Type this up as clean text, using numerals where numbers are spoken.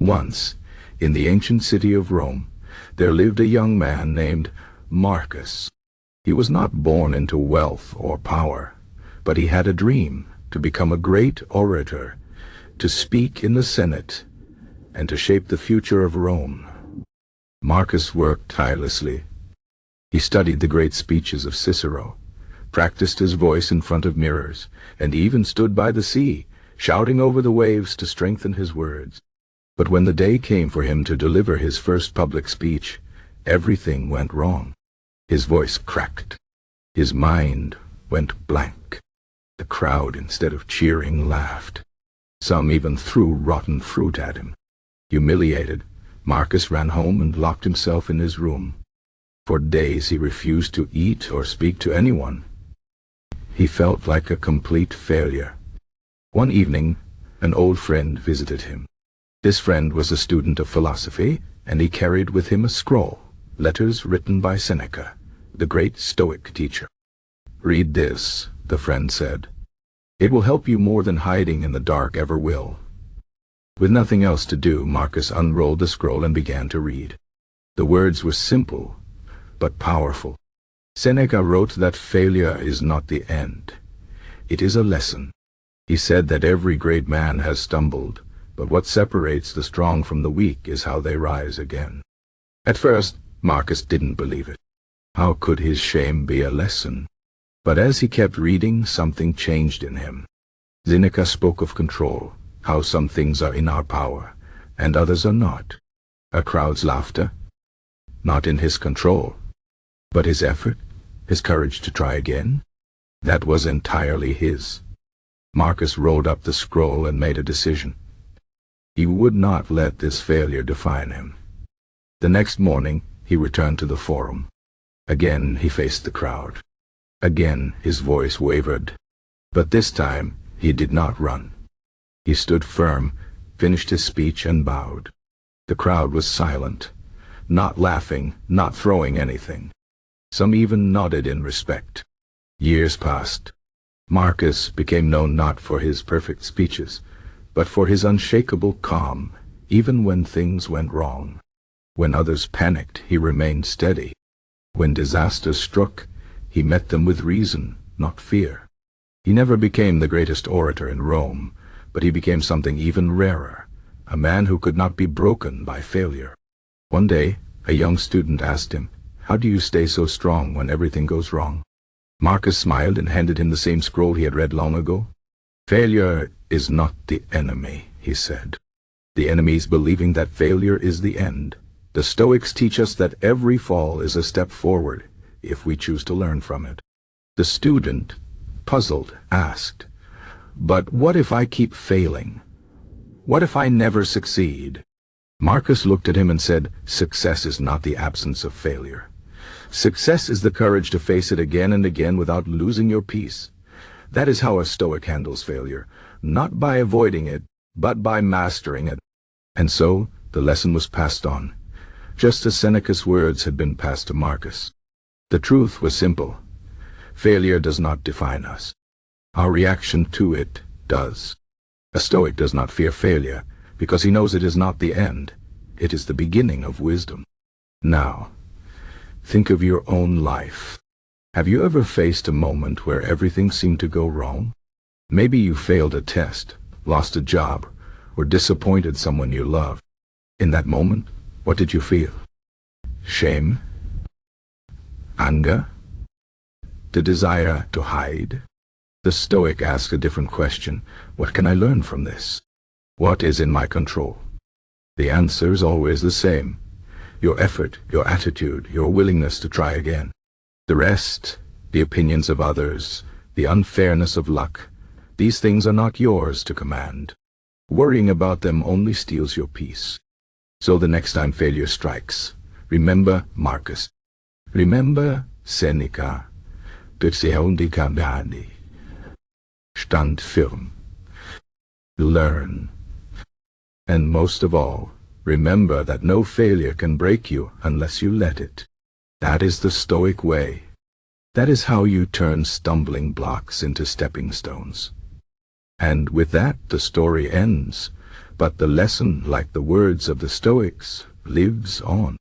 Once, in the ancient city of Rome, there lived a young man named Marcus. He was not born into wealth or power, but he had a dream to become a great orator, to speak in the Senate, and to shape the future of Rome. Marcus worked tirelessly. He studied the great speeches of Cicero, practiced his voice in front of mirrors, and even stood by the sea, shouting over the waves to strengthen his words. But when the day came for him to deliver his first public speech, everything went wrong. His voice cracked. His mind went blank. The crowd, instead of cheering, laughed. Some even threw rotten fruit at him. Humiliated, Marcus ran home and locked himself in his room. For days he refused to eat or speak to anyone. He felt like a complete failure. One evening, an old friend visited him. This friend was a student of philosophy, and he carried with him a scroll, letters written by Seneca, the great Stoic teacher. "Read this," the friend said. "It will help you more than hiding in the dark ever will." With nothing else to do, Marcus unrolled the scroll and began to read. The words were simple, but powerful. Seneca wrote that failure is not the end. It is a lesson. He said that every great man has stumbled, but what separates the strong from the weak is how they rise again. At first, Marcus didn't believe it. How could his shame be a lesson? But as he kept reading, something changed in him. Seneca spoke of control, how some things are in our power, and others are not. A crowd's laughter, not in his control. But his effort, his courage to try again, that was entirely his. Marcus rolled up the scroll and made a decision. He would not let this failure define him. The next morning, he returned to the forum. Again he faced the crowd. Again his voice wavered. But this time he did not run. He stood firm, finished his speech, and bowed. The crowd was silent, not laughing, not throwing anything. Some even nodded in respect. Years passed. Marcus became known not for his perfect speeches, but for his unshakable calm, even when things went wrong. When others panicked, he remained steady. When disaster struck, he met them with reason, not fear. He never became the greatest orator in Rome, but he became something even rarer, a man who could not be broken by failure. One day, a young student asked him, "How do you stay so strong when everything goes wrong?" Marcus smiled and handed him the same scroll he had read long ago. "Failure is not the enemy," he said. "The enemy is believing that failure is the end. The Stoics teach us that every fall is a step forward, if we choose to learn from it." The student, puzzled, asked, "But what if I keep failing? What if I never succeed?" Marcus looked at him and said, "Success is not the absence of failure. Success is the courage to face it again and again without losing your peace. That is how a Stoic handles failure, not by avoiding it, but by mastering it." And so the lesson was passed on, just as Seneca's words had been passed to Marcus. The truth was simple. Failure does not define us. Our reaction to it does. A Stoic does not fear failure, because he knows it is not the end. It is the beginning of wisdom. Now, think of your own life. Have you ever faced a moment where everything seemed to go wrong? Maybe you failed a test, lost a job, or disappointed someone you love. In that moment, what did you feel? Shame? Anger? The desire to hide? The Stoic asks a different question. What can I learn from this? What is in my control? The answer is always the same. Your effort, your attitude, your willingness to try again. The rest, the opinions of others, the unfairness of luck, these things are not yours to command. Worrying about them only steals your peace. So the next time failure strikes, remember Marcus. Remember Seneca. Stand firm. Learn. And most of all, remember that no failure can break you unless you let it. That is the Stoic way. That is how you turn stumbling blocks into stepping stones. And with that, the story ends. But the lesson, like the words of the Stoics, lives on.